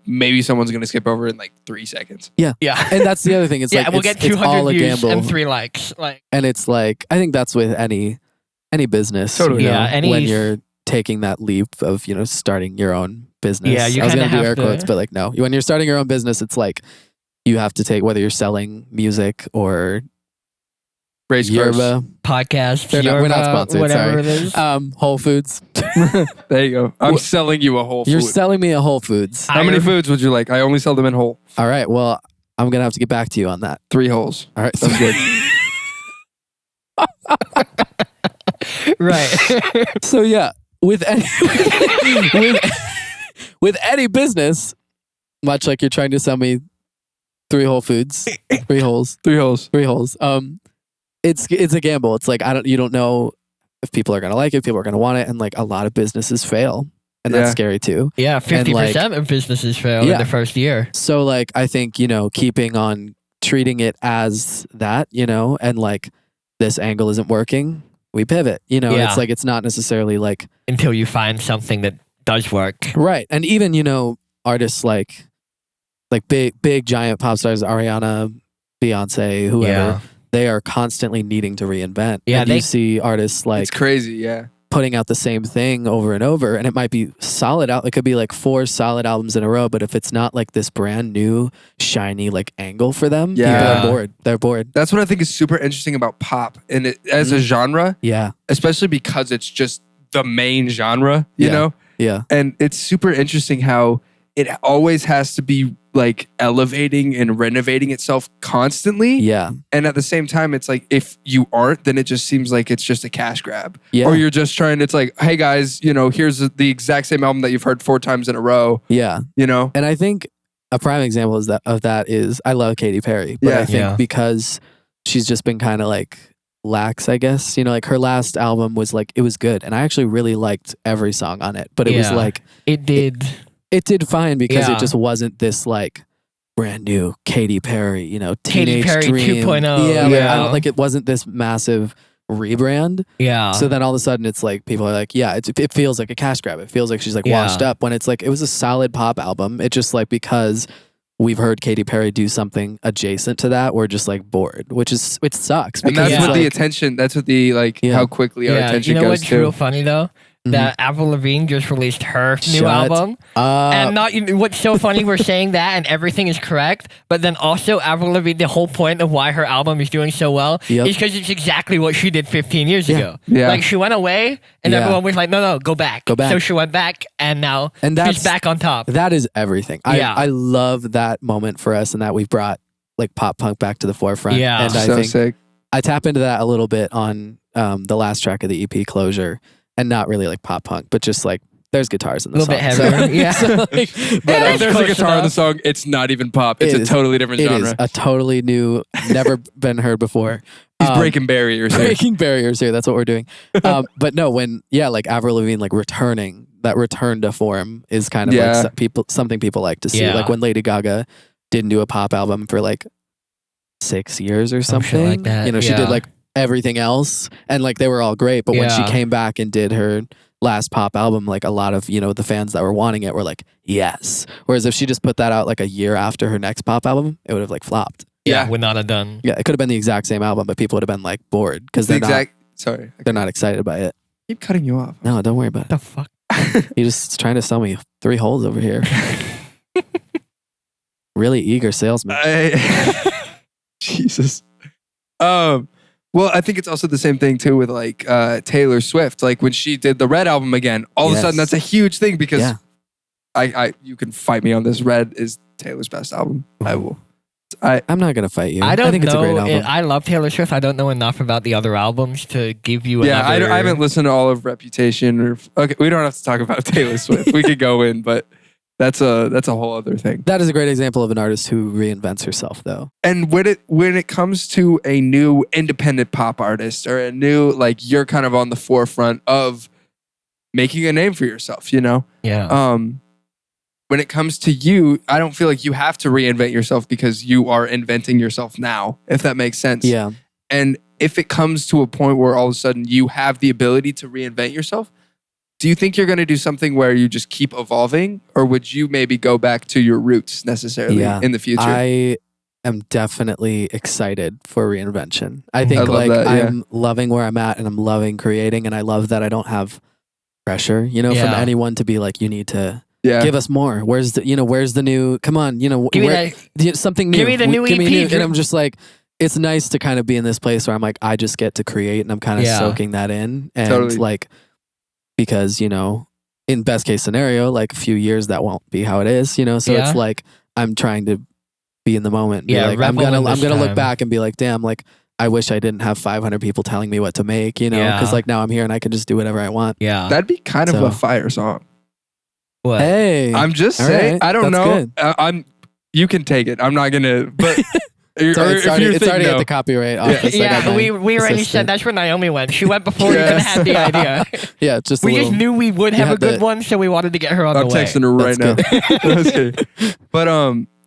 maybe someone's gonna skip over in like 3 seconds. Yeah. And that's the other thing. It's like we'll get 200 views and 3 likes. And it's like I think that's with any business. Totally. When you're taking that leap of, starting your own business. Yeah, I was gonna do air quotes, but like no. When you're starting your own business, it's like you have to take whether you're selling music or Yerba podcast. We're not sponsored. Whatever sorry. it is. Whole Foods. There you go. I'm selling you a Whole Food. You're selling me a Whole Foods. How many foods would you like? I only sell them in whole. All right. Well, I'm gonna have to get back to you on that. 3 holes. All right. Sounds good. Right. So yeah, with any business, much like you're trying to sell me 3 Whole Foods, 3 holes, 3 holes, 3 holes. It's a gamble. It's like you don't know if people are gonna like it, if people are gonna want it, and like a lot of businesses fail, and that's scary too. Yeah, 50% of businesses fail in the first year. So like I think keeping on treating it as that, and like this angle isn't working, we pivot. It's like it's not necessarily like until you find something that does work. Right, and even artists like big giant pop stars, Ariana, Beyonce, whoever. They are constantly needing to reinvent. Yeah, and you see artists like it's crazy, putting out the same thing over and over, and it might be solid out. It could be like 4 solid albums in a row, but if it's not like this brand new, shiny like angle for them, people are bored. They're bored. That's what I think is super interesting about pop, and as a genre, especially because it's just the main genre, you know, and it's super interesting how it always has to be like elevating and renovating itself constantly. Yeah. And at the same time, it's like, if you aren't, then it just seems like it's just a cash grab. Yeah. Or you're just trying, it's like, hey guys, here's the exact same album that you've heard 4 times in a row. Yeah. And I think a prime example of that is I love Katy Perry. But I think because she's just been kind of like lax, I guess. Like her last album was like, it was good. And I actually really liked every song on it. But it was like... It did fine because it just wasn't this like brand new Katy Perry, Teenage Perry Dream 2.0. Yeah, like it wasn't this massive rebrand. Yeah. So then all of a sudden it's like people are like, it feels like a cash grab. It feels like she's like washed up, when it's like it was a solid pop album. It just like because we've heard Katy Perry do something adjacent to that, we're just like bored, which sucks. And that's what the attention. That's what the how quickly our attention goes what's to. real funny though? That Avril Lavigne just released her new album. And what's so funny, we're saying that and everything is correct, but then also Avril Lavigne, the whole point of why her album is doing so well is because it's exactly what she did 15 years ago. Yeah. Like she went away and everyone was like, no, go back. Go back. So she went back and now she's back on top. That is everything. I love that moment for us and that we've brought like pop punk back to the forefront. Yeah. And I so think sick. I tap into that a little bit on the last track of the EP, Closure. and not really like pop punk, but just like there's guitars in the song. A little bit heavier. Yeah. So, like, but if there's a guitar in the song, it's not even pop. It's a totally different genre. It is a totally new, never been heard before. He's breaking barriers here. Breaking barriers here. That's what we're doing. But no, when like Avril Lavigne like returning, that return to form is kind of like something people like to see. Like when Lady Gaga didn't do a pop album for like 6 years or something. Like that. You know, she did like everything else, and like they were all great. But when she came back and did her last pop album, like a lot of, you know, the fans that were wanting it were like, yes. Whereas if she just put that out like a year after her next pop album, it would have like flopped. Yeah, would not have done. Yeah, it could have been the exact same album, but people would have been like bored because they're not excited by it. I keep cutting you off. No, don't worry about it. What the fuck? You're just trying to sell me 3 holes over here. Really eager salesman. Jesus. Well, I think it's also the same thing too with like Taylor Swift. Like when she did the Red album again, all of a sudden that's a huge thing because you can fight me on this. Red is Taylor's best album. I will. I'm not gonna fight you. I think know. It's a great album. I love Taylor Swift. I don't know enough about the other albums to give you. Yeah, I haven't listened to all of Reputation. Okay, we don't have to talk about Taylor Swift. We could go in, but that's a whole other thing. That is a great example of an artist who reinvents herself, though. And when it comes to a new independent pop artist or a new, like, you're kind of on the forefront of making a name for yourself, you know? Yeah. When it comes to you, I don't feel like you have to reinvent yourself because you are inventing yourself now, if that makes sense. Yeah. And if it comes to a point where all of a sudden you have the ability to reinvent yourself, do you think you're going to do something where you just keep evolving, or would you maybe go back to your roots necessarily in the future? I am definitely excited for reinvention. I think I'm loving where I'm at and I'm loving creating, and I love that I don't have pressure, you know, from anyone to be like, you need to give us more. Where's the new, come on, you know, something new. Give me the new EP. And I'm just like, it's nice to kind of be in this place where I'm like, I just get to create and I'm kind of soaking that in. And like, because, you know, in best case scenario, like a few years, that won't be how it is, you know? So it's like, I'm trying to be in the moment. Like, I'm gonna look back and be like, damn, like, I wish I didn't have 500 people telling me what to make, you know? Because like now I'm here and I can just do whatever I want. Yeah. That'd be kind of a fire song. What? Hey. I'm just saying, right. I don't know. You can take it. I'm not gonna, but it's already at the copyright office. We already said that's where Naomi went. She went before we even had the idea. Yeah, just knew we would have a good one, so we wanted to get her on the way. I'm texting her right now. But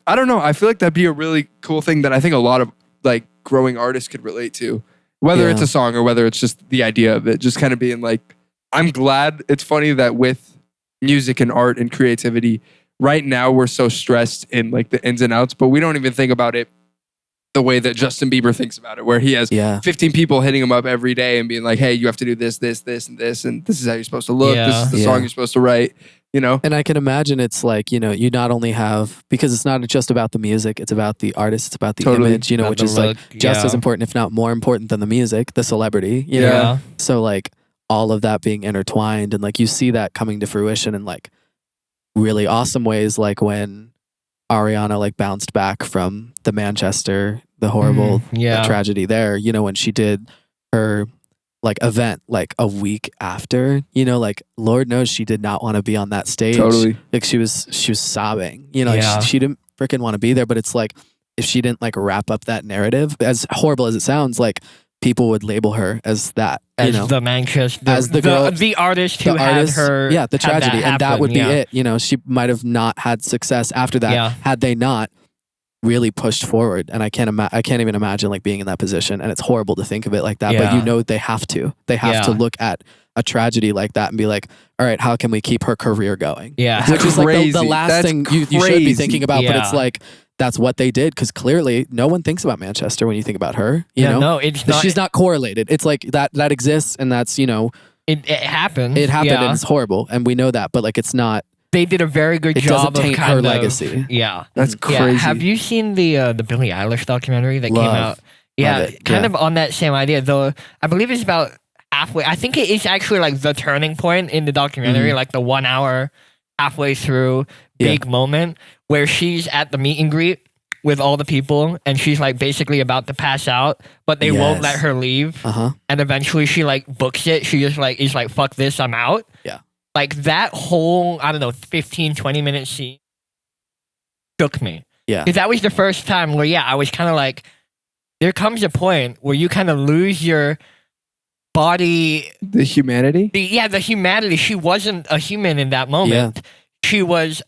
I don't know. I feel like that'd be a really cool thing that I think a lot of like growing artists could relate to, whether it's a song or whether it's just the idea of it. Just kind of being like, I'm glad. It's funny that with music and art and creativity, right now we're so stressed in like the ins and outs, but we don't even think about it the way that Justin Bieber thinks about it, where he has 15 people hitting him up every day and being like, hey, you have to do this, this, this, and this, and this is how you're supposed to look. This is the song you're supposed to write, you know? And I can imagine it's like, you know, you not only have, because it's not just about the music, it's about the artist, it's about the image, you know, which is like just as important, if not more important than the music, the celebrity, you know? So like all of that being intertwined, and like you see that coming to fruition in like really awesome ways, like when Ariana like bounced back from the horrible tragedy there, you know, when she did her like event like a week after, you know, like Lord knows she did not want to be on that stage. Like she was sobbing, you know, like she didn't freaking want to be there, but it's like if she didn't like wrap up that narrative, as horrible as it sounds, like people would label her as that, as you know, the Manchester, as the girl, the artist who had her, the tragedy, and that would be it. You know, she might have not had success after that had they not really pushed forward. And I can't even imagine like being in that position. And it's horrible to think of it like that. But you know, they have to look at a tragedy like that and be like, all right, how can we keep her career going? Yeah, which is like the last thing you should be thinking about. But it's like, that's what they did, because clearly no one thinks about Manchester when you think about her. You know, no, it's not. She's not correlated. It's like that exists, and that's, you know, it happened. It happened, and it's horrible, and we know that. But like, it's not. They did a very good job of taint her legacy. Yeah, that's crazy. Yeah. Have you seen the Billie Eilish documentary that came out? Yeah, kind of on that same idea. Though I believe it's about halfway. I think it is actually like the turning point in the documentary, like the 1 hour halfway through big moment where she's at the meet and greet with all the people, and she's like basically about to pass out, but they won't let her leave. And eventually she like books it. She just like is like, fuck this, I'm out. Yeah. Like that whole, I don't know, 15, 20 minute scene shook me. Yeah. Because that was the first time where, I was kind of like, there comes a point where you kind of lose your body. The humanity? The humanity. She wasn't a human in that moment. Yeah. She was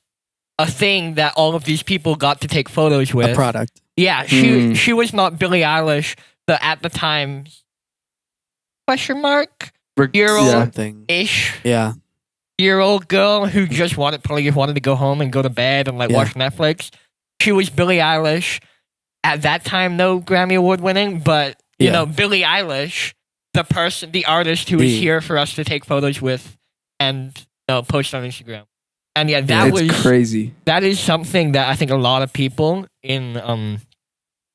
a thing that all of these people got to take photos with. A product. Yeah, she was not Billie Eilish, the at the time year-old-ish. Yeah. Year-old girl who just wanted to go home and go to bed and like watch Netflix. She was Billie Eilish. At that time, no Grammy Award winning, but you know, Billie Eilish, the artist who is here for us to take photos with and post on Instagram. And that was crazy. That is something that I think a lot of people in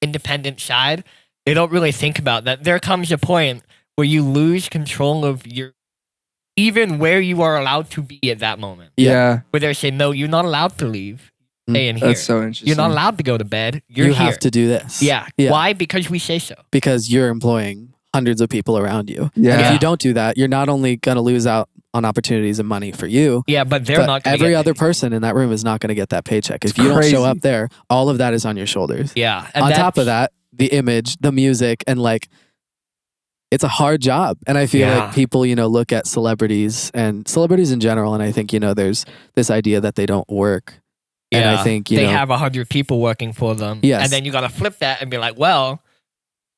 independent side, they don't really think about. That there comes a point where you lose control of even where you are allowed to be at that moment. Yeah. Where they say, no, you're not allowed to leave. Stay in here. That's so interesting. You're not allowed to go to bed. You have to do this. Yeah. Why? Because we say so. Because you're employing hundreds of people around you. Yeah. And if you don't do that, you're not only going to lose out on opportunities and money for you. Yeah, but they're not going to every other person in that room is not going to get that paycheck. If you don't show up there, all of that is on your shoulders. Yeah. And on top of that, the image, the music, and like, it's a hard job. And I feel like people, look at celebrities and celebrities in general, and I think, there's this idea that they don't work. Yeah. And I think, they have 100 people working for them. Yes. And then you got to flip that and be like, well,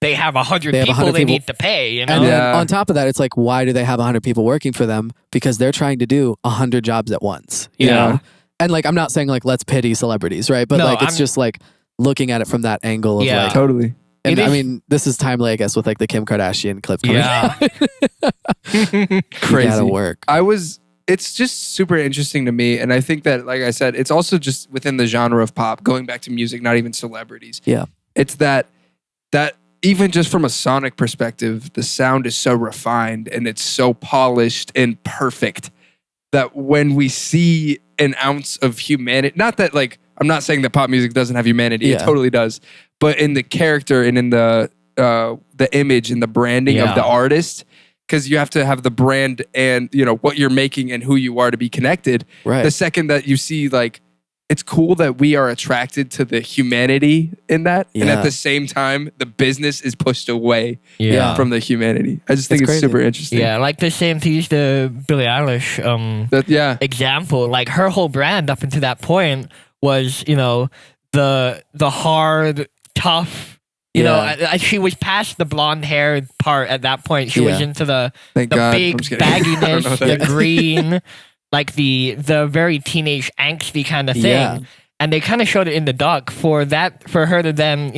they have 100 people they need to pay, And then on top of that, it's like, why do they have 100 people working for them? Because they're trying to do 100 jobs at once. You know? And like, I'm not saying like, let's pity celebrities, right? But it's just like looking at it from that angle of like. Totally. And I mean, this is timely, I guess, with like the Kim Kardashian clip coming out. Crazy. Gotta work. It's just super interesting to me. And I think that, like I said, it's also just within the genre of pop, going back to music, not even celebrities. Yeah. It's that even just from a sonic perspective, the sound is so refined and it's so polished and perfect that when we see an ounce of humanity, not that like, I'm not saying that pop music doesn't have humanity. It totally does. But in the character and in the image and the branding of the artist, because you have to have the brand and what you're making and who you are to be connected. Right. The second that you see like, it's cool that we are attracted to the humanity in that. And at the same time, the business is pushed away from the humanity. I just think it's super interesting. Yeah, like the same to use the Billie Eilish example. Like her whole brand up until that point was, the hard, tough, she was past the blonde hair part at that point. She was into the big bagginess, the green, like the very teenage angsty kind of thing. Yeah. And they kind of showed it in the doc for her to then,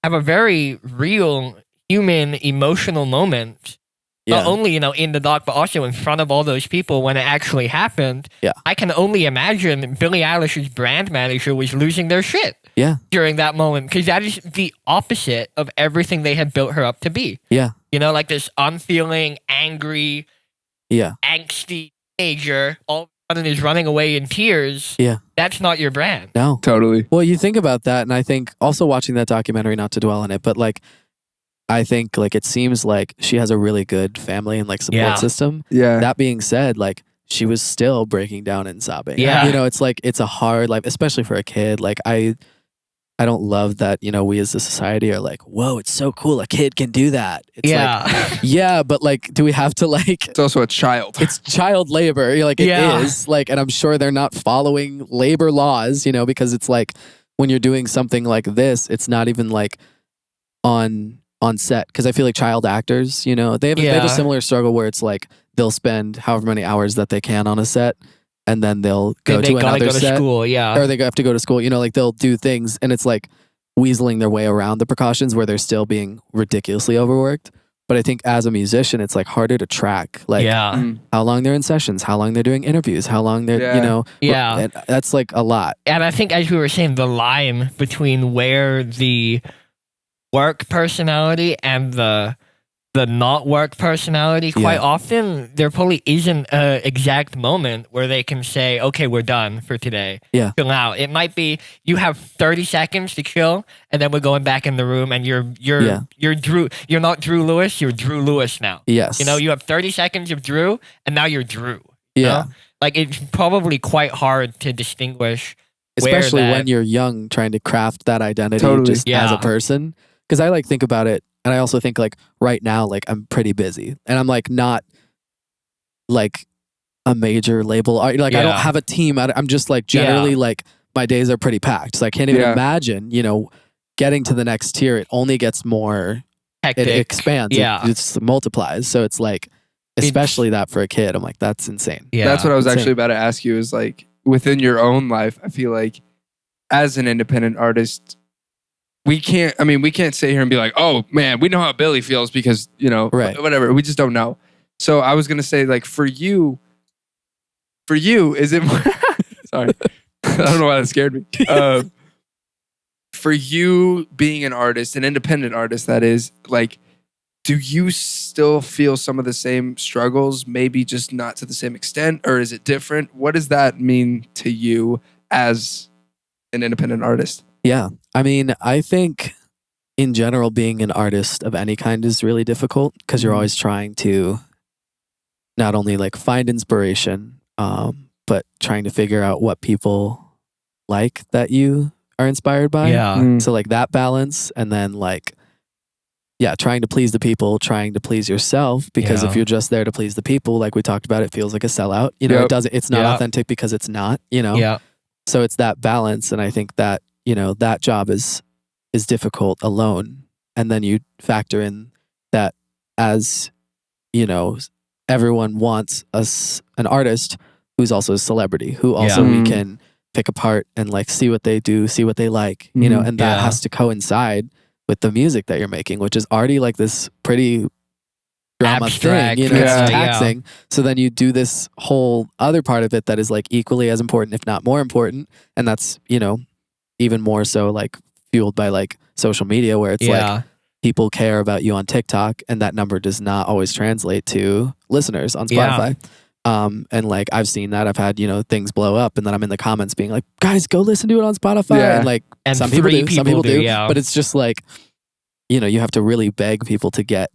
have a very real human emotional moment. Not only, in the doc, but also in front of all those people when it actually happened. Yeah. I can only imagine Billie Eilish's brand manager was losing their shit during that moment, because that is the opposite of everything they had built her up to be. Yeah. Like this unfeeling, angry, angsty teenager all of a sudden is running away in tears. Yeah. That's not your brand. No. Totally. Well, you think about that, and I think also watching that documentary, not to dwell on it, but like, I think like it seems like she has a really good family and like support system. Yeah. That being said, like she was still breaking down and sobbing. Yeah. It's like it's a hard life, especially for a kid. Like I don't love that, we as a society are like, whoa, it's so cool. A kid can do that. It's like, but like, do we have to like... It's also a child. It's child labor. You're like, it is. Like, and I'm sure they're not following labor laws, because it's like when you're doing something like this, it's not even like on set. Because I feel like child actors, they have a similar struggle where it's like they'll spend however many hours that they can on a set, and then they'll go to another set. School, or they have to go to school. Like they'll do things, and it's like weaseling their way around the precautions where they're still being ridiculously overworked. But I think as a musician, it's like harder to track, like how long they're in sessions, how long they're doing interviews, how long they're, that's like a lot. And I think, as we were saying, the line between where the work personality and the the not work personality, quite often there probably isn't an exact moment where they can say, okay, we're done for today. Yeah. Chill out. It might be you have 30 seconds to chill, and then we're going back in the room, and you're Drew. You're not Drew Lewis. You're Drew Lewis now. Yes. You know, you have 30 seconds of Drew, and now you're Drew. Yeah. Know? Like, it's probably quite hard to distinguish. Especially when you're young, trying to craft that identity just as a person. Because I like think about it, and I also think like right now, like I'm pretty busy, and I'm like not like a major label. Like I don't have a team. I'm just like generally like my days are pretty packed. So I can't even imagine, you know, getting to the next tier. It only gets more hectic. It expands. Yeah, it just multiplies. So it's like, especially that for a kid, I'm like, that's insane. Yeah, that's what I was actually about to ask you. Is like within your own life, I feel like as an independent artist, we can't sit here and be like, oh man, we know how Billy feels because, you know, whatever. We just don't know. So I was going to say, like, for you, is it more, sorry, I don't know why that scared me. For you being an artist, an independent artist, that is, like, do you still feel some of the same struggles, maybe just not to the same extent, or is it different? What does that mean to you as an independent artist? Yeah. I mean, I think in general, being an artist of any kind is really difficult because you're always trying to not only like find inspiration, but trying to figure out what people like that you are inspired by. Yeah. So like that balance, and then like, trying to please the people, trying to please yourself, because if you're just there to please the people, like we talked about, it feels like a sellout. You know, it's not authentic because it's not, you know? Yeah. So it's that balance. And I think that, you know, that job is difficult alone. And then you factor in that, as, you know, everyone wants an artist who's also a celebrity, who also we can pick apart and like see what they do, see what they like, you know, and that has to coincide with the music that you're making, which is already like this pretty drama abstract thing, you know, it's taxing. So then you do this whole other part of it that is like equally as important, if not more important. And that's, you know, even more so like fueled by like social media, where it's like people care about you on TikTok, and that number does not always translate to listeners on Spotify. And like I've seen that. I've had, you know, things blow up, and then I'm in the comments being like, guys, go listen to it on Spotify. And like some people do, but it's just like, you know, you have to really beg people to get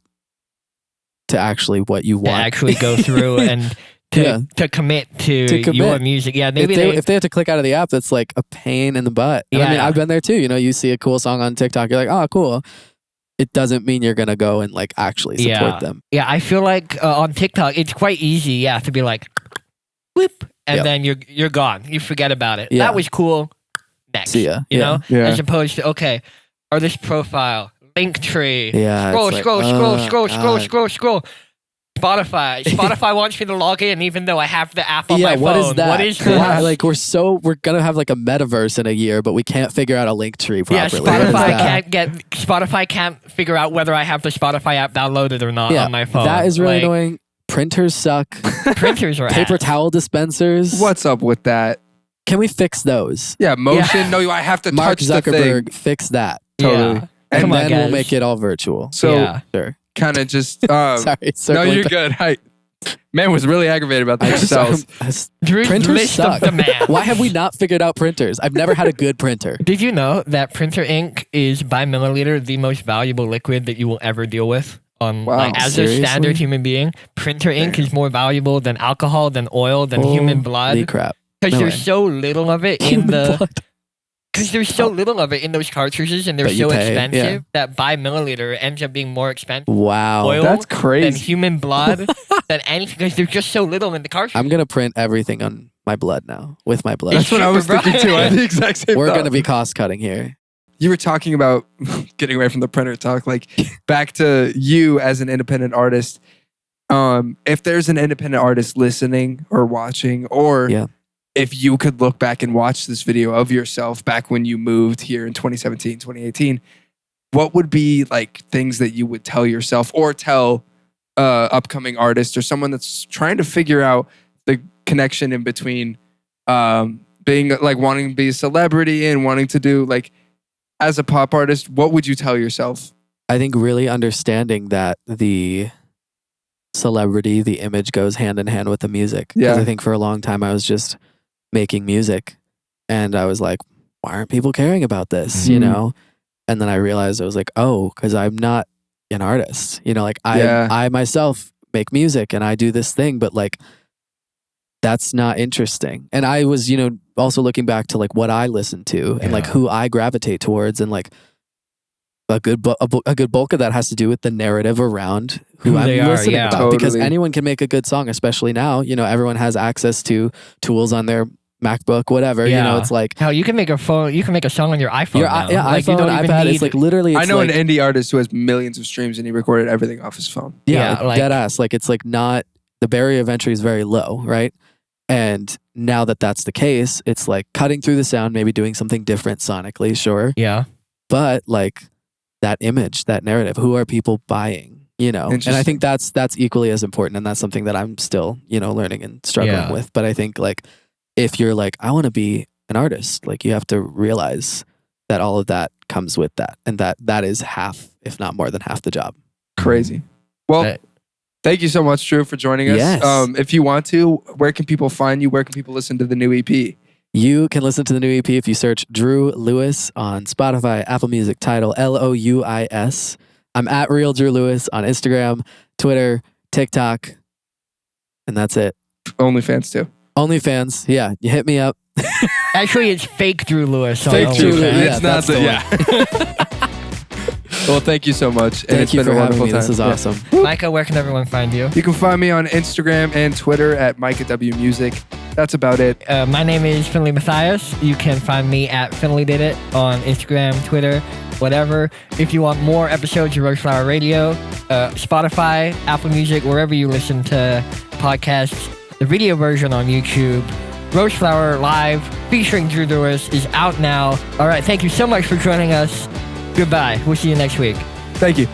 to actually what you want. To actually go through and to commit to your music. Yeah, maybe if they have to click out of the app, that's like a pain in the butt. And I mean, I've been there too. You know, you see a cool song on TikTok, you're like, oh, cool. It doesn't mean you're gonna go and like actually support them. Yeah, I feel like on TikTok, it's quite easy, to be like, whip, and then you're gone. You forget about it. That was cool. Next, see ya. You know, as opposed to artist profile, link tree, scroll. Spotify wants me to log in even though I have the app on my phone. What is that? What is that? Like we're gonna have like a metaverse in a year, but we can't figure out a link tree properly. Spotify can't figure out whether I have the Spotify app downloaded or not on my phone. That is really annoying. Printers suck. Printers are paper towel dispensers. What's up with that? Can we fix those? Yeah, motion. No, I have to Mark touch Zuckerberg, the thing. fix that. Totally. And then we'll make it all virtual. So sure. Kind of just sorry. No, you're good. Man was really aggravated about that. Printers suck. Why have we not figured out printers? I've never had a good printer. Did you know that printer ink is by milliliter the most valuable liquid that you will ever deal with? As a standard human being, printer ink is more valuable than alcohol, than oil, than human blood. Crap. Because there's so little of it in the. Because there's so little of it in those cartridges, and they're so expensive that by milliliter ends up being more expensive. Wow, oil that's crazy. Than human blood, than anything. Because there's just so little in the cartridge. I'm gonna print everything on my blood now, with my blood. That's what I was thinking too. I had the exact same. We're gonna be cost cutting here. You were talking about getting away from the printer talk, like back to you as an independent artist. If there's an independent artist listening or watching, or if you could look back and watch this video of yourself back when you moved here in 2017, 2018, what would be like things that you would tell yourself or tell upcoming artists or someone that's trying to figure out the connection in between being like wanting to be a celebrity and wanting to do like, as a pop artist, what would you tell yourself I think really understanding that the celebrity, the image goes hand in hand with the music. Because I think for a long time I was just making music and I was like, why aren't people caring about this? You know? And then I realized I was like, oh, because I'm not an artist. You know, like I myself make music and I do this thing, but like that's not interesting. And I was, you know, also looking back to like what I listen to and like who I gravitate towards, and like a good bulk of that has to do with the narrative around who I'm listening about. Totally. Because anyone can make a good song, especially now. You know, everyone has access to tools on their MacBook, whatever. You know, it's like hell, you can make a song on your iPhone. Like, iPhone, iPad. It's like literally. I know an indie artist who has millions of streams and he recorded everything off his phone. Yeah, like dead ass. Like it's like not, the barrier of entry is very low, right? And now that that's the case, it's like cutting through the sound, maybe doing something different sonically, sure. Yeah. But like that image, that narrative, who are people buying, you know? And I think that's equally as important. And that's something that I'm still, you know, learning and struggling with. But I think like, if you're like, I want to be an artist, like you have to realize that all of that comes with that. And that is half, if not more than half the job. Crazy. Well, thank you so much, Drew, for joining us. Yes. If you want to, where can people find you? Where can people listen to the new EP? You can listen to the new EP if you search Drew Lewis on Spotify, Apple Music, Tidal, Louis. I'm at Real Drew Lewis on Instagram, Twitter, TikTok, and that's it. OnlyFans too. OnlyFans, yeah. You hit me up. Actually, it's fake Drew Lewis. Fake Drew Lewis. It's not Well, thank you so much. And Thank you for having me. This is awesome. Micah, where can everyone find you? You can find me on Instagram and Twitter at Micah W Music. That's about it. My name is Finlay Matthias. You can find me at Finlay Did It on Instagram, Twitter, whatever. If you want more episodes of Roseflower Radio, Spotify, Apple Music, wherever you listen to podcasts, the video version on YouTube, Roseflower Live featuring Drew Lewis is out now. All right, thank you so much for joining us. Goodbye. We'll see you next week. Thank you.